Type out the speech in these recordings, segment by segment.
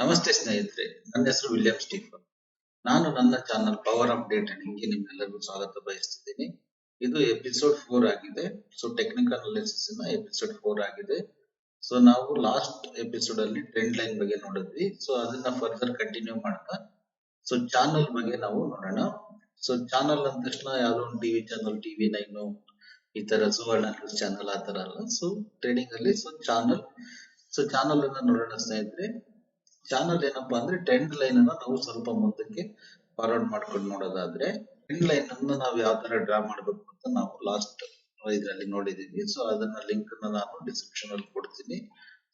ನಮಸ್ತೆ ಸ್ನೇಹಿತರೆ, ನನ್ನ ಹೆಸರು ವಿಲಿಯಂ ಸ್ಟೀಫನ್. ನಾನು ನನ್ನ ಚಾನಲ್ ಪವರ್ ಅಪ್ಡೇಟ್ ಗೆ ನಿಮ್ಮೆಲ್ಲರಿಗೂ ಸ್ವಾಗತ ಬಯಸುತ್ತೀನಿ. ಇದು ಎಪಿಸೋಡ್ 4 ಆಗಿದೆ. ಸೊ ಟೆಕ್ನಿಕಲ್ ಅನಾಲಿಸಿಸ್ ನ ಎಪಿಸೋಡ್ 4 ಆಗಿದೆ. ಸೊ ನಾವು ಲಾಸ್ಟ್ ಎಪಿಸೋಡ್ ಅಲ್ಲಿ ಟ್ರೆಂಡ್ ಲೈನ್ ಬಗ್ಗೆ ನೋಡಿದ್ವಿ. ಸೊ ಅದನ್ನ ಫರ್ದರ್ ಕಂಟಿನ್ಯೂ ಮಾಡ್ತಾ ಸೊ ಚಾನಲ್ ಬಗ್ಗೆ ನಾವು ನೋಡೋಣ. ಸೊ ಚಾನಲ್ ಅಂದ ತಕ್ಷಣ ಯಾವ್ದೋ ಒಂದು ಟಿವಿ ಚಾನಲ್, ಟಿವಿ 9 ಈ ತರ ಸುವರ್ಣ ನ್ಯೂಸ್ ಚಾನಲ್ ಆ ತರ ಅಲ್ಲ. ಸೊ ಟ್ರೇಡಿಂಗ್ ಅಲ್ಲಿ ಸೊ ಚಾನಲ್ ಅನ್ನ ನೋಡೋಣ ಸ್ನೇಹಿತರೆ. ಚಾನಲ್ ಏನಪ್ಪಾ ಅಂದ್ರೆ ಟ್ರೆಂಡ್ ಲೈನ್ ಅನ್ನ ನಾವು ಸ್ವಲ್ಪ ಮುಂದಕ್ಕೆ ಫಾರ್ವರ್ಡ್ ಮಾಡ್ಕೊಂಡು ನೋಡೋದಾದ್ರೆ, ಟ್ರೆಂಡ್ ಲೈನ್ ಅನ್ನ ನಾವು ಯಾವ ತರ ಡ್ರಾ ಮಾಡಬೇಕು ಅಂತ ನಾವು ಲಾಸ್ಟ್ ಇದರಲ್ಲಿ ನೋಡಿದೀವಿ. ಸೊ ಅದನ್ನ ಲಿಂಕ್ ಅನ್ನ ನಾನು ಡಿಸ್ಕ್ರಿಪ್ಷನ್ ಅಲ್ಲಿ ಕೊಡ್ತೀನಿ.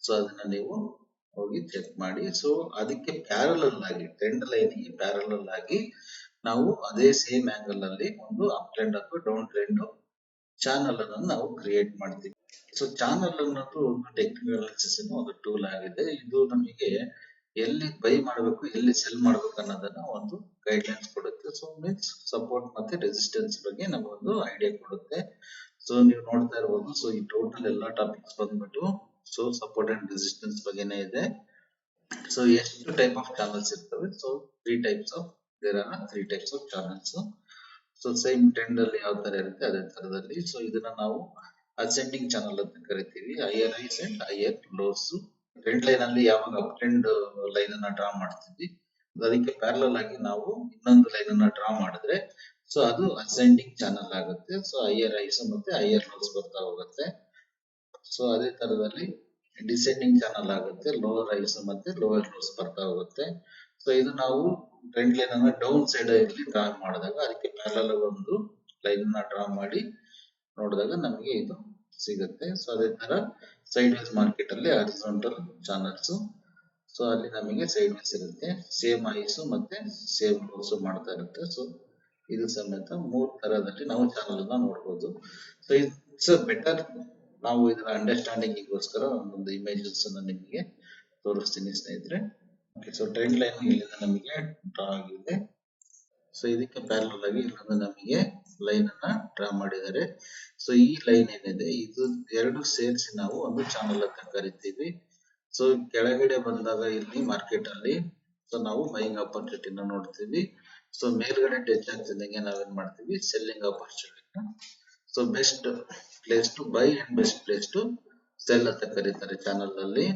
ಸೊ ಅದನ್ನ ನೀವು ಹೋಗಿ ಚೆಕ್ ಮಾಡಿ. ಸೊ ಅದಕ್ಕೆ ಪ್ಯಾರಲಲ್ ಆಗಿ ಟ್ರೆಂಡ್ ಲೈನ್ ಗೆ ಪ್ಯಾರಲಲ್ ಆಗಿ ನಾವು ಅದೇ ಸೇಮ್ ಆಂಗಲ್ ಅಲ್ಲಿ ಒಂದು ಅಪ್ ಟ್ರೆಂಡ್ ಅಥವಾ ಡೌನ್ ಟ್ರೆಂಡ್ ಚಾನಲ್ ಅನ್ನು ನಾವು ಕ್ರಿಯೇಟ್ ಮಾಡ್ತೀವಿ. ಸೊ ಚಾನಲ್ ಅನ್ನೋದು ಒಂದು ಟೆಕ್ನಿಕಲ್ ಅನಾಲಿಸಿಸ್ ಒಂದು ಟೂಲ್ ಆಗಿದೆ. ಇದು ನಮಗೆ ಎಲ್ಲಿ ಬೈ ಮಾಡಬೇಕು, ಎಲ್ಲಿ ಸೆಲ್ ಮಾಡಬೇಕು ಅನ್ನೋದನ್ನ ಒಂದು ಗೈಡ್ಲೈನ್ಸ್ ಕೊಡುತ್ತೆ. ಸೊ ಮೀನ್ಸ್ ಸಪೋರ್ಟ್ ಮತ್ತೆ ರೆಸಿಸ್ಟೆನ್ಸ್ ಬಗ್ಗೆ ನಮಗೊಂದು ಐಡಿಯಾ ಕೊಡುತ್ತೆ. ಸೊ ನೀವು ನೋಡ್ತಾ ಇರಬಹುದು. ಸೊ ಈ ಟೋಟಲ್ ಎಲ್ಲಾ ಟಾಪಿಕ್ಸ್ ಬಂದ್ಬಿಟ್ಟು ಸೊ ಸಪೋರ್ಟ್ ಅಂಡ್ ರೆಸಿಸ್ಟೆನ್ಸ್ ಬಗ್ಗೆನೇ ಇದೆ. ಸೊ ಎಷ್ಟು ಟೈಪ್ ಆಫ್ ಚಾನಲ್ಸ್ ಇರ್ತವೆ? So there are 3 types of channels. So same trend ಅಲ್ಲಿ ಯಾವ ತರ ಇರುತ್ತೆ ಅದೇ ತರದಲ್ಲಿ. ಸೊ ಇದನ್ನ ನಾವು ಅಸೆಂಡಿಂಗ್ ಚಾನಲ್ ಅಂತ ಕರಿತೀವಿ. Higher highs and higher lows. Trend line ಅಲ್ಲಿ ಯಾವಾಗ ಅಪ್ ಟ್ರೆಂಡ್ ಲೈನ್ ಅನ್ನ ಡ್ರಾ ಮಾಡ್ತೀವಿ, ಅದಕ್ಕೆ ಪ್ಯಾರಲಲ್ ಆಗಿ ನಾವು ಇನ್ನೊಂದು ಲೈನ್ ಅನ್ನ ಡ್ರಾ ಮಾಡಿದ್ರೆ ಸೊ ಅದು ಅಸೆಂಡಿಂಗ್ ಚಾನಲ್ ಆಗುತ್ತೆ. ಸೊ ಹೈಯರ್ ಹೈಸ್ ಮತ್ತೆ ಹೈಯರ್ ಲೋಸ್ ಬರ್ತಾ ಹೋಗುತ್ತೆ. ಸೊ ಅದೇ ತರದಲ್ಲಿ ಡಿಸೆಂಡಿಂಗ್ ಚಾನಲ್ ಆಗುತ್ತೆ. ಲೋವರ್ ಹೈಸ್ ಮತ್ತೆ ಲೋವರ್ ಲೋಸ್ ಬರ್ತಾ ಹೋಗುತ್ತೆ. ಸೊ ಇದು ನಾವು ಟ್ರೆಂಡ್ ಲೈನ್ ಅನ್ನ ಡೌನ್ ಸೈಡ್ ಅಲ್ಲಿ ಡ್ರಾ ಮಾಡಿದಾಗ ಅದಕ್ಕೆ ಪ್ಯಾರಲಲ್ ಒಂದು ಲೈನ್ ಅನ್ನ ಡ್ರಾ ಮಾಡಿ ನೋಡಿದಾಗ ನಮಗೆ ಇದು ಸಿಗುತ್ತೆ. ಸೊ ಅದೇ ತರ ಸೈಡ್ ವೇಸ್ ಮಾರ್ಕೆಟ್ ಅಲ್ಲಿ ಹಾರಿಜಾಂಟಲ್ ಚಾನಲ್ಸ್. ಸೊ ಅಲ್ಲಿ ನಮಗೆ ಸೈಡ್ ವೇಸ್ ಇರುತ್ತೆ. ಸೇಮ್ ಹೈಸ್ ಮತ್ತೆ ಸೇಮ್ ಲೋಸ್ ಮಾಡ್ತಾ ಇರುತ್ತೆ. ಸೊ ಇದು ಸಮೇತ 3 ತರದಲ್ಲಿ ನಾವು ಚಾನಲ್ ಅನ್ನ ನೋಡಬಹುದು. So it's better. ನಾವು ಇದರ ಅಂಡರ್ಸ್ಟ್ಯಾಂಡಿಂಗ್ ಗೋಸ್ಕರ ಒಂದೊಂದು ಇಮೇಜಸ್ ಅನ್ನ ನಿಮಗೆ ತೋರಿಸ್ತೀನಿ ಸ್ನೇಹಿತರೆ. ಸೊ ಟ್ರೆಂಡ್ ಲೈನ್ ಇಲ್ಲಿಂದ ನಮಗೆ ಡ್ರಾ ಆಗಿದೆ. ಸೊ ಇದಕ್ಕೆ ಪ್ಯಾರಲಲ್ ಆಗಿ ಇಲ್ಲಿಂದ ನಮಗೆ ಲೈನ್ ಅನ್ನ ಡ್ರಾ ಮಾಡಿದ್ದಾರೆ. ಸೊ ಈ ಲೈನ್ ಏನಿದೆ ಇದು ಎರಡು ಸೇರಿಸಿ ನಾವು ಒಂದು ಚಾನಲ್ ಅಂತ ಕರಿತೀವಿ. ಸೊ ಕೆಳಗಡೆ ಬಂದಾಗ ಇಲ್ಲಿ ಮಾರ್ಕೆಟ್ ಅಲ್ಲಿ ಸೊ ನಾವು ಬೈಯಿಂಗ್ ಆಪರ್ಚುನಿಟಿನ ನೋಡ್ತೀವಿ. ಸೊ ಮೇಲ್ಗಡೆ ಟಚ್ ಆಗ್ತಿದ್ದಂಗೆ ನಾವೇನ್ ಮಾಡ್ತೀವಿ, ಸೆಲ್ಲಿಂಗ್ ಆಪರ್ಚುನಿಟಿನ. So best place to buy and best place to sell ಅಂತ ಕರೀತಾರೆ ಚಾನಲ್ ಅಲ್ಲಿ.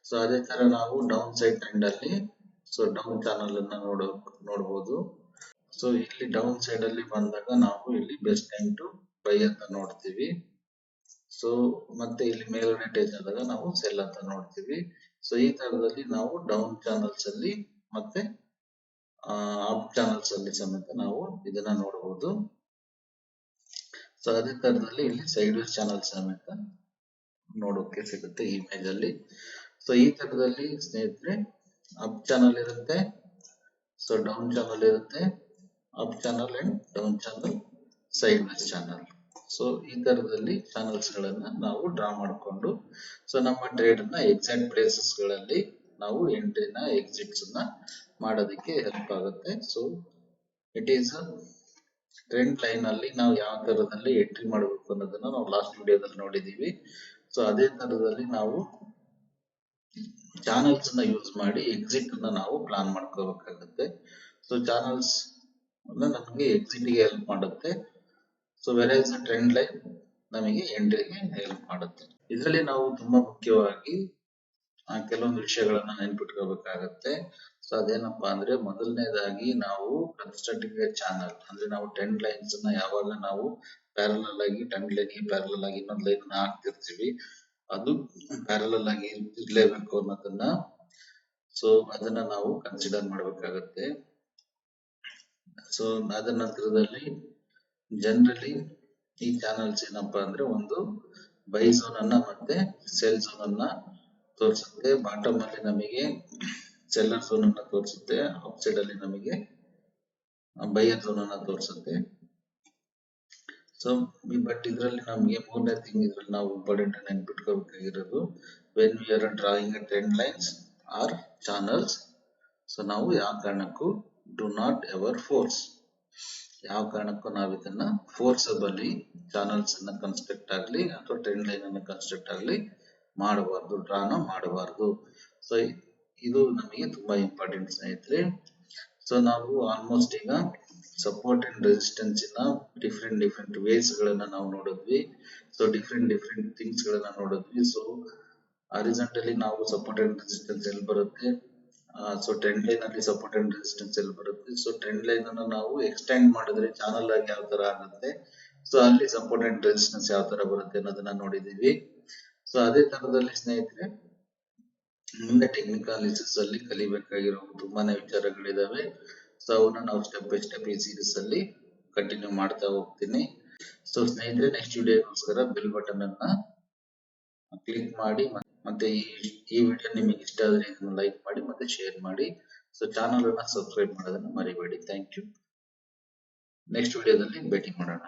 ಸೊ ಅದೇ ತರ ನಾವು ಡೌನ್ ಸೈಡ್ ಟ್ರೆಂಡ್ ಅಲ್ಲಿ ಸೊ ಡೌನ್ ಚಾನಲ್ ಅನ್ನ ನೋಡಬಹುದು. ಸೊ ಇಲ್ಲಿ ಡೌನ್ ಸೈಡ್ ಅಲ್ಲಿ ಬಂದಾಗ ನಾವು ಇಲ್ಲಿ ಬೆಸ್ಟ್ ಟೈಮ್ ಟು ಬೈ ಅಂತ ನೋಡ್ತೀವಿ. ಸೊ ಮತ್ತೆ ಇಲ್ಲಿ ಮೇಲ್ಗಡೆ ಟಚ್ ಆದಾಗ ನಾವು ಸೆಲ್ ಅಂತ ನೋಡ್ತೀವಿ. ಸೊ ಈ ತರದಲ್ಲಿ ನಾವು ಡೌನ್ ಚಾನಲ್ಸ್ ಅಲ್ಲಿ ಮತ್ತೆ ಅಪ್ ಚಾನಲ್ಸ್ ಅಲ್ಲಿ ಸಮೇತ ನಾವು ಇದನ್ನ ನೋಡಬಹುದು. ಸೊ ಅದೇ ತರದಲ್ಲಿ ಇಲ್ಲಿ ಸೈಡ್ ವೇಸ್ ಚಾನಲ್ ಸಮೇತ ನೋಡೋಕೆ ಸಿಗುತ್ತೆ ಈ ಇಮೇಜ್ ಅಲ್ಲಿ. ಸೊ ಈ ತರದಲ್ಲಿ ಸ್ನೇಹಿತರೆ ಅಪ್ ಚಾನಲ್ ಇರುತ್ತೆ, ಸೊ ಡೌನ್ ಚಾನಲ್ ಇರುತ್ತೆ, up channel and down channel, side ways channel. So ಈ ತರದಲ್ಲಿ ಚಾನಲ್ಸ್ ಗಳನ್ನ ನಾವು ಡ್ರಾ ಮಾಡಿಕೊಂಡು ಸೊ ನಮ್ಮ ಟ್ರೇಡ್ ಅನ್ನ ಎಕ್ಸಾಕ್ಟ್ ಪ್ಲೇಸಸ್ ಗಳಲ್ಲಿ ನಾವು ಎಂಟ್ರಿನ ಎಕ್ಸಿಟ್ಸ್ ಅನ್ನ ಮಾಡೋದಕ್ಕೆ ಹೆಲ್ಪ್ ಆಗುತ್ತೆ. So it is trend line ಅಲ್ಲಿ ನಾವು ಯಾವ ತರದಲ್ಲಿ ಎಂಟ್ರಿ ಮಾಡಬೇಕು ಅನ್ನೋದನ್ನ ನಾವು ಲಾಸ್ಟ್ ವಿಡಿಯೋದಲ್ಲಿ ನೋಡಿದೀವಿ. ಸೊ ಅದೇ ತರದಲ್ಲಿ ನಾವು ಚಾನಲ್ಸ್ ಅನ್ನ ಯೂಸ್ ಮಾಡಿ ಎಕ್ಸಿಟ್ ಅನ್ನ ನಾವು ಪ್ಲಾನ್ ಮಾಡ್ಕೋಬೇಕಾಗುತ್ತೆ. ಸೊ ಚಾನಲ್ಸ್ ನಮಗೆ ಎಕ್ಸಿಟ್ ಗೆ ಹೆಲ್ಪ್ ಮಾಡುತ್ತೆ. ಸೊ ವೆರೈಸ್ ಟ್ರೆಂಡ್ ಲೈನ್ ನಮಗೆ ಎಂಟ್ರಿಗೆ ಹೆಲ್ಪ್ ಮಾಡುತ್ತೆ. ಇದರಲ್ಲಿ ನಾವು ತುಂಬಾ ಮುಖ್ಯವಾಗಿ ಕೆಲವೊಂದು ವಿಷಯಗಳನ್ನ ನೆನ್ಪಿಟ್ಕೋಬೇಕಾಗತ್ತೆ. ಸೊ ಅದೇನಪ್ಪಾ ಅಂದ್ರೆ ಮೊದಲನೇದಾಗಿ ನಾವು ಕನ್ಸ್ಟ್ರಕ್ಟಿಂಗ್ ಚಾನಲ್ ಅಂದ್ರೆ ನಾವು ಟ್ರೆಂಡ್ ಲೈನ್ಸ್ ಅನ್ನ ಯಾವಾಗ ನಾವು ಪ್ಯಾರಲಲ್ ಆಗಿ ಟ್ರೆಂಡ್ ಲೈನ್ ಗೆ ಪ್ಯಾರಲಲ್ ಆಗಿ ಇನ್ನೊಂದು ಲೈನ್ ನ ಹಾಕ್ತಿರ್ತೀವಿ, ಅದು ಪ್ಯಾರಲಲ್ ಆಗಿ ಇರ್ಲೇಬೇಕು ಅನ್ನೋದನ್ನ ಸೊ ಅದನ್ನ ನಾವು ಕನ್ಸಿಡರ್ ಮಾಡ್ಬೇಕಾಗತ್ತೆ. ಸೊ ಅದರ ನಂತರದಲ್ಲಿ ಜನರಲಿ ಈ ಚಾನಲ್ಸ್ ಏನಪ್ಪಾ ಅಂದ್ರೆ ಒಂದು ಬೈ ಝೋನ್ ಅನ್ನ ಮತ್ತೆ ಸೆಲ್ ಝೋನ್ ಅನ್ನ ತೋರಿಸುತ್ತೆ. ಬಾಟಮ್ ಅಲ್ಲಿ ನಮಗೆ ಸೆಲ್ಲರ್ ಝೋನ್ ಅನ್ನ ತೋರಿಸುತ್ತೆ, ಅಪ್ ಸೈಡ್ ಅಲ್ಲಿ ನಮಗೆ ಬೈಯರ್ ಝೋನ್ ಅನ್ನ ತೋರಿಸುತ್ತೆ. ಸೊ ಬಟ್ ಇದರಲ್ಲಿ ನಮಗೆ ಮೂರನೇ ಥಿಂಗ್ ಇದ್ರಲ್ಲಿ ನಾವು ಇಂಪಾರ್ಟೆಂಟ್ ನೆನ್ಪಿಟ್ಕೋಬೇಕಾಗಿರೋದು, when we are drawing trend lines or channels, so ನಾವು ಯಾವ ಕಾರಣಕ್ಕೂ ಡು ನಾಟ್ ಎವರ್ ಫೋರ್ಸ್, ಯಾವ ಕಾರಣಕ್ಕೂ ನಾವು ಇದನ್ನ ಫೋರ್ಸಬಲಿ ಚಾನಲ್ಸ್ ಅನ್ನ ಕನ್ಸ್ಟ್ರಕ್ಟ್ ಆಗ್ಲಿ ಅಥವಾ ಟ್ರೆಂಡ್ ಲೈನ್ ಅನ್ನ ಕನ್ಸ್ಟ್ರಕ್ಟ್ ಆಗ್ಲಿ ಮಾಡಬಾರ್ದು, ಡ್ರಾನ ಮಾಡಬಾರ್ದು. ಸೊ ಇದು ನಮಗೆ ತುಂಬಾ ಇಂಪಾರ್ಟೆಂಟ್ ಸ್ನೇಹಿತರೆ. ಸೊ ನಾವು ಆಲ್ಮೋಸ್ಟ್ ಈಗ ಸಪೋರ್ಟ್ ಅಂಡ್ ರೆಸಿಸ್ಟೆನ್ಸ್ ಇನ ಡಿಫ್ರೆಂಟ್ ವೇಸ್ ಗಳನ್ನ ನಾವು ನೋಡಿದ್ವಿ. ಸೊ ಡಿಫ್ರೆಂಟ್ ಥಿಂಗ್ಸ್ ಗಳನ್ನ ನೋಡಿದ್ವಿ. ಸೊ ಹಾರಿಜಾಂಟಲಿ ನಾವು ಸಪೋರ್ಟ್ ಅಂಡ್ ರೆಸಿಸ್ಟೆನ್ಸ್ ಎಲ್ಲಿ ಬರುತ್ತೆ, ಸೊ ಟ್ರೆಂಡ್ ಲೈನ್ ಅಲ್ಲಿ ಸಪೋರ್ಟ್ ಅಂಡ್ ರೆಸಿಸ್ಟೆನ್ಸ್ ಎಲ್ಲಿ ಬರುತ್ತೆ, ಸೊ ಟ್ರೆಂಡ್ ಲೈನ್ ಅನ್ನು ನಾವು ಎಕ್ಸ್ಟೆಂಡ್ ಮಾಡಿದ್ರೆ ಚಾನಲ್ ಆಗಿ ಯಾವ ತರ ಆಗುತ್ತೆ, ಸೊ ಅಲ್ಲಿ ಸಪೋರ್ಟ್ ಅಂಡ್ ರೆಸಿಸ್ಟೆನ್ಸ್ ಯಾವ ತರ ಬರುತ್ತೆ ಅನ್ನೋದನ್ನ ನೋಡಿದೀವಿ. ಸೊ ಅದೇ ತರದಲ್ಲಿ ಸ್ನೇಹಿತರೆ ಮುಂದೆ ಟೆಕ್ನಿಕಲ್ ಅನಾಲಿಸಿಸ್ ಅಲ್ಲಿ ಕಲಿಬೇಕಾಗಿರೋ ತುಂಬಾನೇ ವಿಚಾರಗಳಿದಾವೆ. ಸೊ ಅವನ್ನ ನಾವು ಸ್ಟೆಪ್ ಬೈ ಸ್ಟೆಪ್ ಈ ಸೀರೀಸ್ ಅಲ್ಲಿ ಕಂಟಿನ್ಯೂ ಮಾಡ್ತಾ ಹೋಗ್ತೀನಿ. ಸೊ ಸ್ನೇಹಿತರೆ ನೆಕ್ಸ್ಟ್ ವಿಡಿಯೋಗೋಸ್ಕರ ಬೆಲ್ ಬಟನ್ ಅನ್ನ ಕ್ಲಿಕ್ ಮಾಡಿ, ಮತ್ತೆ ಈ ವಿಡಿಯೋ ನಿಮಗೆ ಇಷ್ಟ ಆದ್ರೆ ಇದನ್ನ ಲೈಕ್ ಮಾಡಿ ಮತ್ತೆ ಶೇರ್ ಮಾಡಿ. ಸೊ ಚಾನಲ್ ಅನ್ನ ಸಬ್ಸ್ಕ್ರೈಬ್ ಮಾಡೋದನ್ನ ಮರಿಬೇಡಿ. Thank you. ನೆಕ್ಸ್ಟ್ ವಿಡಿಯೋದಲ್ಲಿ ಭೇಟಿ ಮಾಡೋಣ.